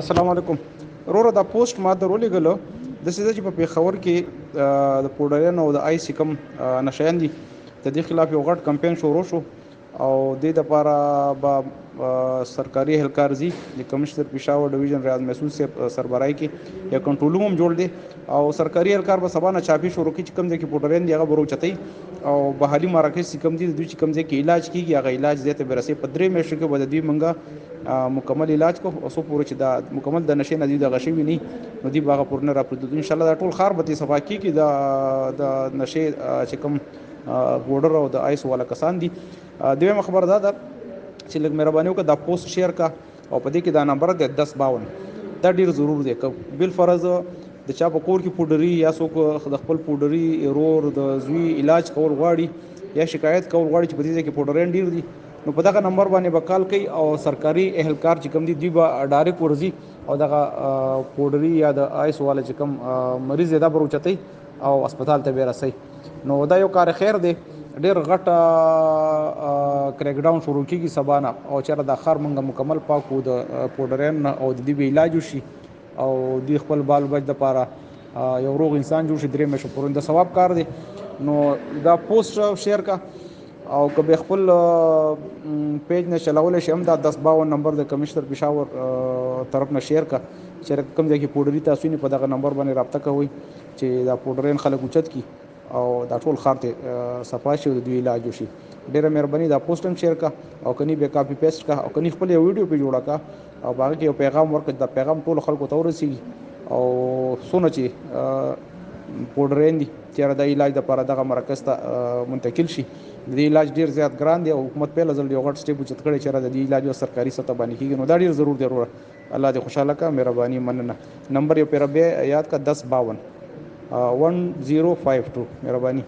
السلام علیکم وروره دا پوسټ ما درولېږلو داسې ده چې په پېښور کې د پوډرین او د آیس کم نشیان دي د دې خلاف یو غټ کمپین شروع شو او دې دپاره به سرکاري اهلکار ځي د کمشنر پېښور ډویژن ریاض محسود صاحب سربراهي کې یو کنټرول روم هم جوړ دی او سرکاري اهلکار به سبا نه چاپي شروع کړي چې کوم ځای کې پوډرین دي هغه به راوچتوي او بحالي مراکز چې کوم دي د دوی چې کوم ځای کې علاج کېږي هغه علاج ځای ته به رسي په 3 میاشتو کې به د دوی منګه مکمل علاج کو او څو پورې چې دا مکمل د نشې نه دي دغه شوي نی نو دوی به هغه پورې نه راپرېږدي انشاءالله دا ټول ښار به ترې صفا کېږي د نشې چې کوم بورډر او د آیس والا کسان دي. دویمه خبره دا ده چې لږ مهرباني وکړه دا پوسټ شیر کا او په دې کې دا نمبر دی 1052 دا ډېر ضرور دی که بالفرض د چا په کور کې پوډري یا څوک د خپل پوډري ورور د زوی علاج کول غواړي یا شکایت کول غواړي چې په دې ځای کې پوډرین ډېر دي نو په دغه نمبر باندې به کال کوي او سرکاري اهلکار چې کوم دي دوی به ډایرکټ ورځي او دغه پوډري یا د آیس والا چې کوم مریض دی دا به راوچتوي او هسپتال ته به یې رسوي نو دا یو کار خیر دی ډېر غټه کریک ډاون شروع کېږي سبا نه او چېرې دا ښار موږ مکمل پاکو د پوډرین نه او د دوی به علاج وشي او دوی خپل بال بچ دپاره یو روغ انسان جوړ شي 3 میاشتو پورې د ثواب کار دی نو دا پوسټ شیر کا او که به خپل پیج نه چلولی شي هم دا 1052 نمبر د کمشنر پېښور طرف نه شیر کا چې کوم ځای کې پوډري تاسو نه په دغه نمبر باندې رابطه کوئ چې دا پوډرین خلک اوچت کړي او دا ټول ښار ته صفا شي او د دوی علاج وشي. ډېره مهرباني دا پوسټ هم شیر کا او کني به کاپي پیسټ کا او کني خپل یو ویډیو پې جوړه کا او هغه کې یو پیغام ورکړه دا پیغام ټولو خلکو ته ورسېږي او څونه چې پوډرین دي چېرې د علاج دپاره دغه مرکز ته منتقل شي د دې علاج ډېر زیات ګران دی او حکومت پهله ځل یو غټ سټیپ اوچت کړی چېرې د دې علاج سرکاري سطح باندې کېږي نو دا ډېر ضرور دی وروره الله دې خوشحاله کړه مهرباني مننه نمبر یو پېره بیا یاد کا 1052 1052 مهرباني